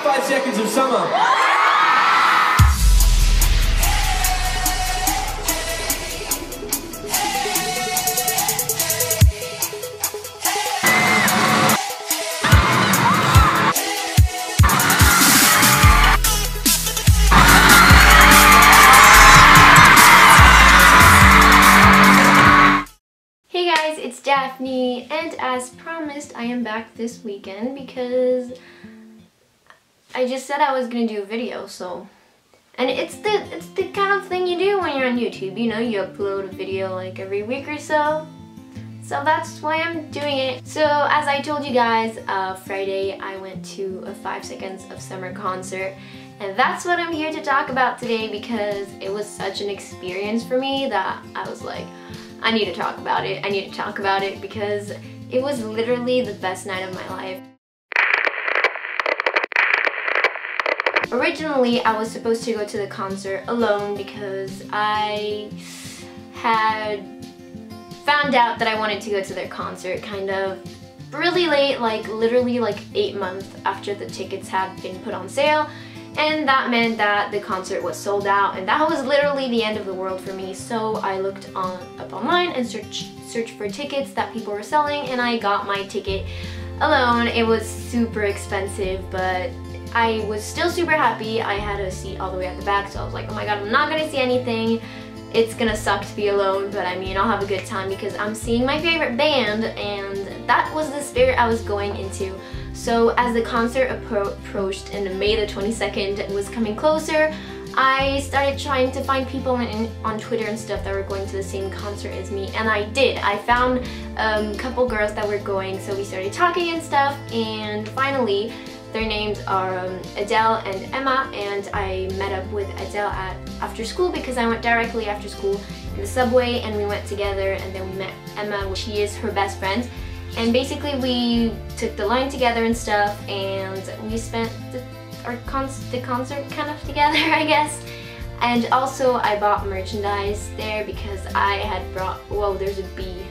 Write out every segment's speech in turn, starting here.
5 seconds of summer. It's Daphne, and as promised, I am back this weekend because I just said I was gonna do a video. And it's the kind of thing you do when you're on YouTube, you know, you upload a video like every week or so. So that's why I'm doing it. So as I told you guys, Friday I went to a 5 Seconds of Summer concert, and that's what I'm here to talk about today because it was such an experience for me that I was like, I need to talk about it. I need to talk about it because it was literally the best night of my life. Originally, I was supposed to go to the concert alone because I had found out that I wanted to go to their concert kind of really late, like literally like 8 months after the tickets had been put on sale. And that meant that the concert was sold out, and that was literally the end of the world for me. So I looked up online and searched for tickets that people were selling, and I got my ticket alone. It was super expensive, but I was still super happy. I had a seat all the way at the back, so I was like, oh my god, I'm not gonna see anything. It's gonna suck to be alone, but I mean, I'll have a good time because I'm seeing my favorite band, and that was the spirit I was going into. So as the concert approached and May the 22nd was coming closer, I started trying to find people on Twitter and stuff that were going to the same concert as me, and I did. I found a couple girls that were going, so we started talking and stuff, and finally, their names are Adele and Emma, and I met up with Adele after school because I went directly after school in the subway, and we went together, and then we met Emma. She is her best friend. And basically we took the line together and stuff, and we spent the concert kind of together, I guess. And also I bought merchandise there because I had brought, whoa, there's a bee.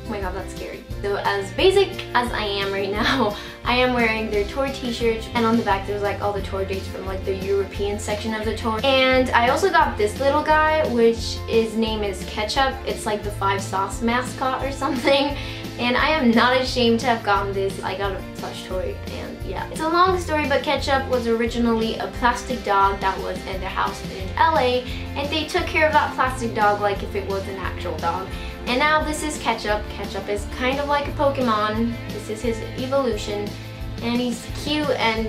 Oh my god, that's scary. So as basic as I am right now, I am wearing their tour t-shirt, and on the back there's like all the tour dates from like the European section of the tour. And I also got this little guy, which his name is Ketchup. It's like the 5 Sauce mascot or something. And I am not ashamed to have gotten this. I got a plush toy, and yeah. It's a long story, but Ketchup was originally a plastic dog that was in their house in LA, and they took care of that plastic dog like if it was an actual dog. And now this is Ketchup. Ketchup is kind of like a Pokemon. This is his evolution, and he's cute, and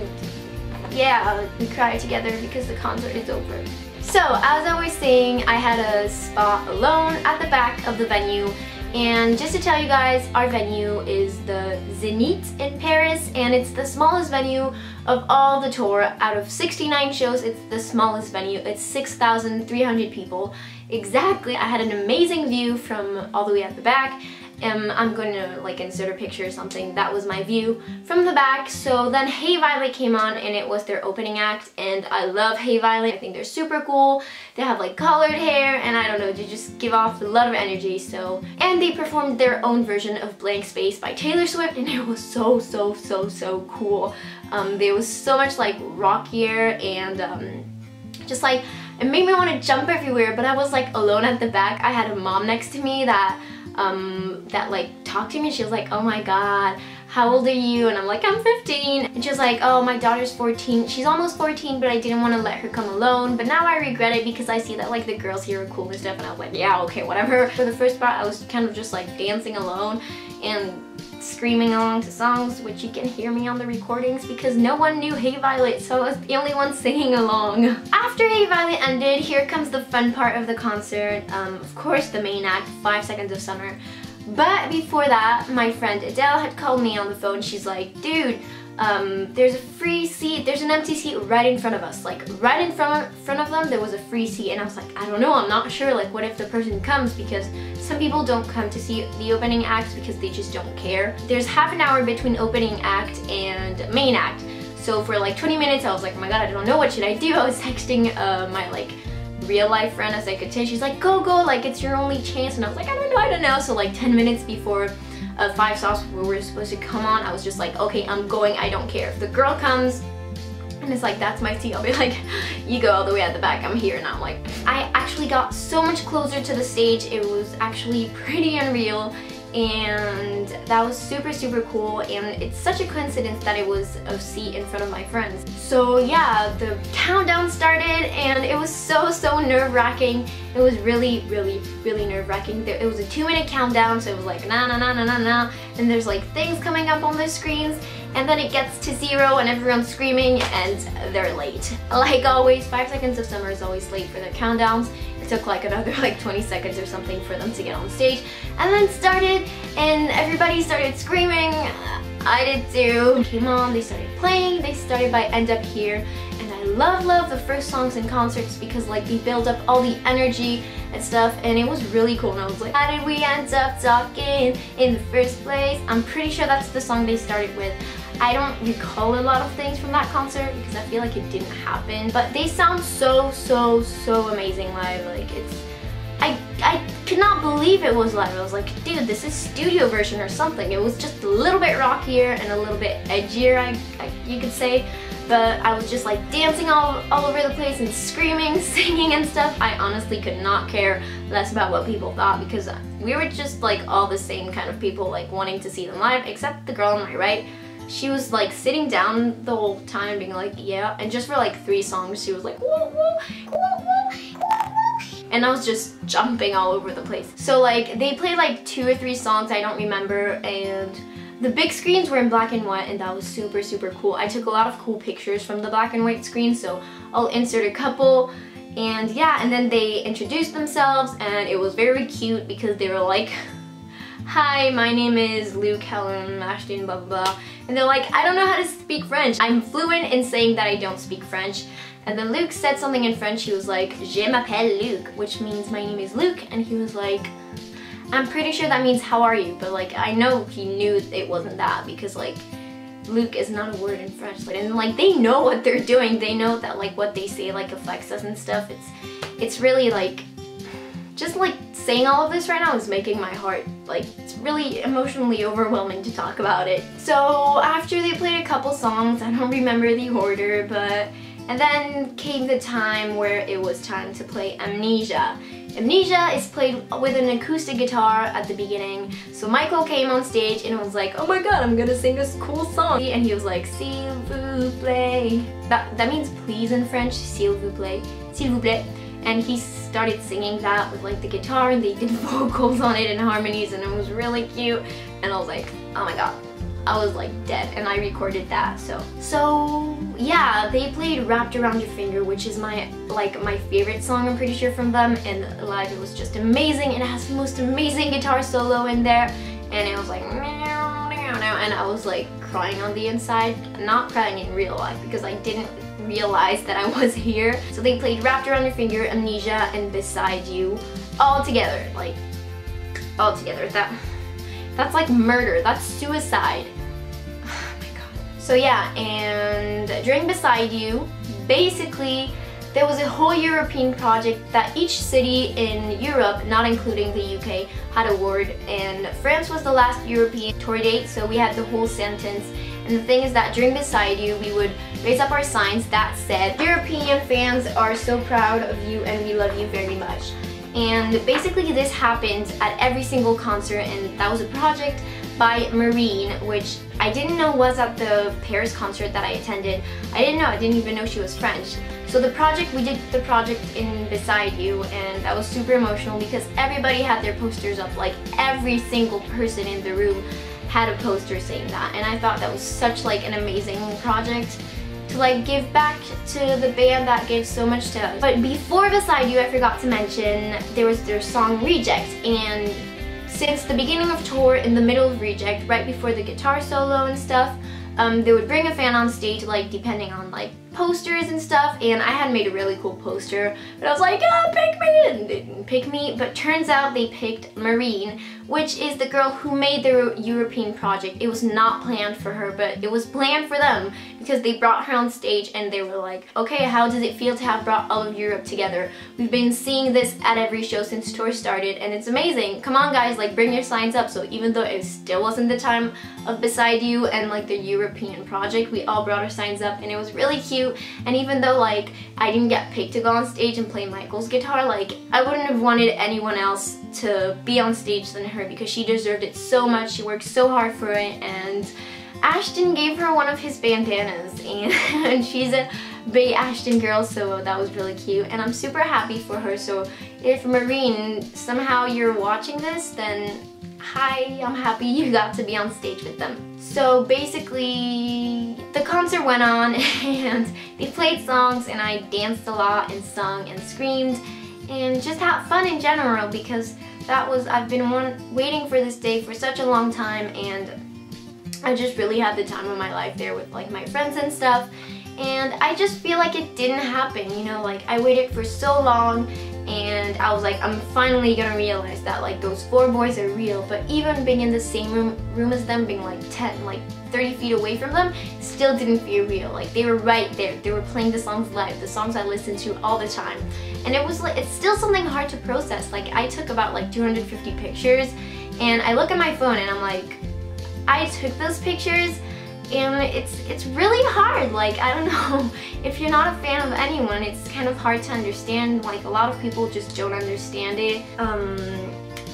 yeah, we cried together because the concert is over. So, as I was saying, I had a spot alone at the back of the venue. And just to tell you guys, our venue is the Zenith in Paris, and it's the smallest venue of all the tour. Out of 69 shows, it's the smallest venue. It's 6,300 people. Exactly. I had an amazing view from all the way at the back. I'm going to like insert a picture or something. That was my view from the back. So then Hey Violet came on, and it was their opening act, and I love Hey Violet. I think they're super cool. They have like colored hair, and I don't know, they just give off a lot of energy. So, and they performed their own version of Blank Space by Taylor Swift, and it was so cool. There was so much like rockier, and just like it made me want to jump everywhere, but I was like alone at the back. I had a mom next to me that like talked to me. She was like, oh my god, how old are you? And I'm like, I'm 15. And she was like, oh, my daughter's 14. She's almost 14, but I didn't want to let her come alone. But now I regret it because I see that like the girls here are cool and stuff, and I was like, yeah, okay, whatever. For the first part, I was kind of just like dancing alone and screaming along to songs, which you can hear me on the recordings because no one knew Hey Violet, so I was the only one singing along. After Hey Violet ended, here comes the fun part of the concert. Of course, the main act, 5 Seconds of Summer. But before that, my friend Adele had called me on the phone. She's like, dude, there's a free seat, there's an empty seat right in front of us. Like, right in front of them, there was a free seat. And I was like, I don't know, I'm not sure. Like, what if the person comes? Because some people don't come to see the opening act because they just don't care. There's half an hour between opening act and main act. So for like 20 minutes, I was like, oh my god, I don't know, what should I do? I was texting my like real life friend as I could tell. She's like, go, like it's your only chance. And I was like, I don't know. So like 10 minutes before 5 Sauce we were supposed to come on, I was just like, okay, I'm going, I don't care. If the girl comes, and it's like, that's my seat. I'll be like, you go all the way at the back, I'm here now. Like, I actually got so much closer to the stage. It was actually pretty unreal, and that was super, super cool. And it's such a coincidence that it was a seat in front of my friends. So yeah, the countdown started, and it was so nerve-wracking. It was really nerve-wracking. It was a 2-minute countdown, so it was like na na na na na na, and there's like things coming up on the screens, and then it gets to 0 and everyone's screaming and they're late. Like always, 5 Seconds of Summer is always late for their countdowns. It took like another like 20 seconds or something for them to get on stage, and then started, and everybody started screaming. I did too. Came on, they started playing, they started by End Up Here, and I love the first songs in concerts because like they build up all the energy and stuff, and it was really cool. And I was like, how did we end up talking in the first place? I'm pretty sure that's the song they started with. I don't recall a lot of things from that concert because I feel like it didn't happen, but they sound so amazing live. Like, it's, I could not believe it was live. I was like, dude, this is studio version or something. It was just a little bit rockier and a little bit edgier, you could say, but I was just like dancing all over the place and screaming, singing and stuff. I honestly could not care less about what people thought because we were just like all the same kind of people, like wanting to see them live, except the girl on my right. She was like sitting down the whole time being like, yeah, and just for like 3 songs she was like, whoa, whoa, whoa, whoa, whoa. And I was just jumping all over the place. So like they played like 2 or 3 songs, I don't remember, and the big screens were in black and white, and that was super cool. I took a lot of cool pictures from the black and white screen, so I'll insert a couple. And yeah, and then they introduced themselves, and it was very cute because they were like, hi, my name is Luke, Calum, Ashton, blah blah blah. And they're like, I don't know how to speak French. I'm fluent in saying that I don't speak French. And then Luke said something in French. He was like, je m'appelle Luke, which means my name is Luke. And he was like, I'm pretty sure that means how are you? But like, I know he knew it wasn't that because like, Luke is not a word in French. And like, they know what they're doing. They know that like what they say like affects us and stuff. It's really like, just like saying all of this right now is making my heart, like, it's really emotionally overwhelming to talk about it. So after they played a couple songs, I don't remember the order, but, and then came the time where it was time to play Amnesia. Amnesia is played with an acoustic guitar at the beginning. So Michael came on stage and was like, oh my god, I'm gonna sing this cool song. And he was like, s'il vous plaît. That means please in French, s'il vous plaît, s'il vous plaît. And he started singing that with like the guitar, and they did vocals on it and harmonies, and it was really cute. And I was like, oh my god, I was like dead, and I recorded that. So yeah, they played Wrapped Around Your Finger, which is my favorite song, I'm pretty sure, from them, and live it was just amazing. It has the most amazing guitar solo in there, and it was like meow, meow, meow, and I was like crying on the inside. Not crying in real life because I didn't realize that I was here. So they played Wrapped Around Your Finger, Amnesia, and Beside You all together, like all together. That's like murder, that's suicide. Oh my god. So yeah, and during Beside You, basically there was a whole European project that each city in Europe, not including the UK, had a word, and France was the last European tour date, so we had the whole sentence. And the thing is that during Beside You, we would raise up our signs that said, European fans are so proud of you and we love you very much. And basically this happened at every single concert, and that was a project by Marine, which I didn't know was at the Paris concert that I attended. I didn't even know she was French. So we did the project in Beside You, and that was super emotional because everybody had their posters up, like every single person in the room had a poster saying that, and I thought that was such like an amazing project to like give back to the band that gave so much to us. But before Beside You, I forgot to mention there was their song Reject, and since the beginning of tour, in the middle of Reject, right before the guitar solo and stuff, they would bring a fan on stage, like depending on like posters and stuff, and I had made a really cool poster, but I was like, oh, pick me, and they didn't pick me, but turns out they picked Marine, which is the girl who made the European project. It was not planned for her, but it was planned for them because they brought her on stage and they were like, okay, how does it feel to have brought all of Europe together? We've been seeing this at every show since tour started, and it's amazing. Come on guys, like bring your signs up. So even though it still wasn't the time of Beside You and like the European project, we all brought our signs up, and it was really cute. cute. And even though like I didn't get picked to go on stage and play Michael's guitar, like I wouldn't have wanted anyone else to be on stage than her because she deserved it so much. She worked so hard for it, and Ashton gave her one of his bandanas, and she's a big Ashton girl, so that was really cute, and I'm super happy for her. So if Marine, somehow you're watching this, then hi, I'm happy you got to be on stage with them. So basically, the concert went on and they played songs and I danced a lot and sung and screamed and just had fun in general, because I've been waiting for this day for such a long time, and I just really had the time of my life there with like my friends and stuff. And I just feel like it didn't happen, you know, like I waited for so long, and I was like, I'm finally gonna realize that like those 4 boys are real. But even being in the same room as them, being like 30 feet away from them, still didn't feel real. Like they were right there. They were playing the songs live, the songs I listened to all the time. And it was like, it's still something hard to process. Like I took about like 250 pictures, and I look at my phone and I'm like, I took those pictures, and it's really hard. Like, I don't know, if you're not a fan of anyone, it's kind of hard to understand. Like, a lot of people just don't understand it.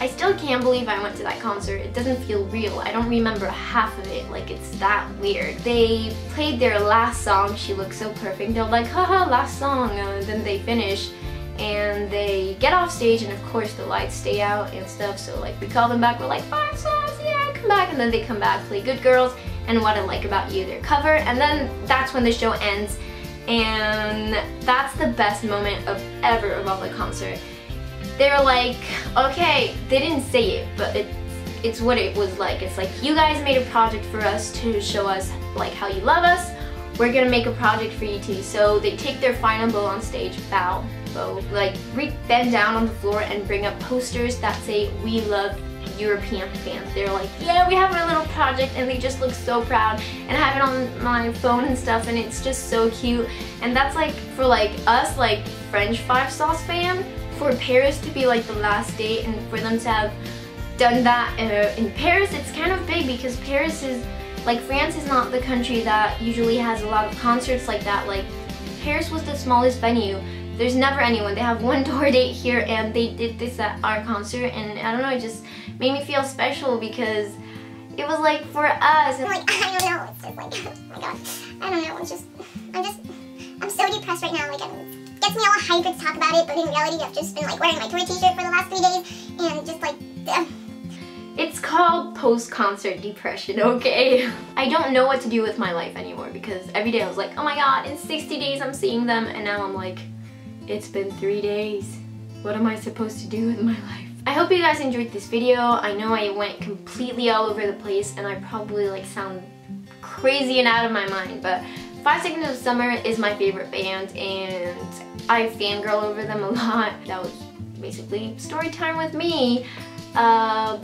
I still can't believe I went to that concert. It doesn't feel real. I don't remember half of it. Like, it's that weird. They played their last song, She Looks So Perfect. They're like, haha, last song. Then they finish, and they get off stage, and of course the lights stay out and stuff. So like, we call them back, we're like, 5 songs, yeah, come back. And then they come back, play Good Girls and What I Like About You, their cover, and then that's when the show ends. And that's the best moment ever of all the concert. They were like, okay, they didn't say it, but it's what it was like. It's like, you guys made a project for us to show us like how you love us. We're gonna make a project for you too. So they take their final bow on stage, bow, like bend down on the floor and bring up posters that say, we love European fans. They're like, yeah, we have our little project, and they just look so proud, and I have it on my phone and stuff, and it's just so cute. And that's like, for like us, like French 5 Sauce fan, for Paris to be like the last date, and for them to have done that in Paris, it's kind of big, because Paris is, like, France is not the country that usually has a lot of concerts like that. Like, Paris was the smallest venue. There's never anyone. They have one tour date here, and they did this at our concert, and I don't know, it just made me feel special, because it was like for us. Like, I don't know, it's just like, oh my god, I don't know, I'm so depressed right now. Like, it gets me all hyped to talk about it, but in reality I've just been like wearing my tour t-shirt for the last 3 days, and just like, It's called post-concert depression, okay? I don't know what to do with my life anymore, because every day I was like, oh my god, in 60 days I'm seeing them, and now I'm like, it's been 3 days. What am I supposed to do with my life? I hope you guys enjoyed this video. I know I went completely all over the place, and I probably like sound crazy and out of my mind, but 5 Seconds of Summer is my favorite band, and I fangirl over them a lot. That was basically story time with me.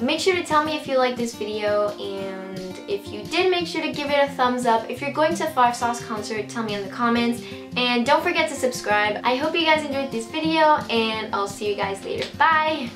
Make sure to tell me if you like this video, and if you did, make sure to give it a thumbs up. If you're going to a 5 Sauce concert, tell me in the comments, and don't forget to subscribe. I hope you guys enjoyed this video, and I'll see you guys later. Bye!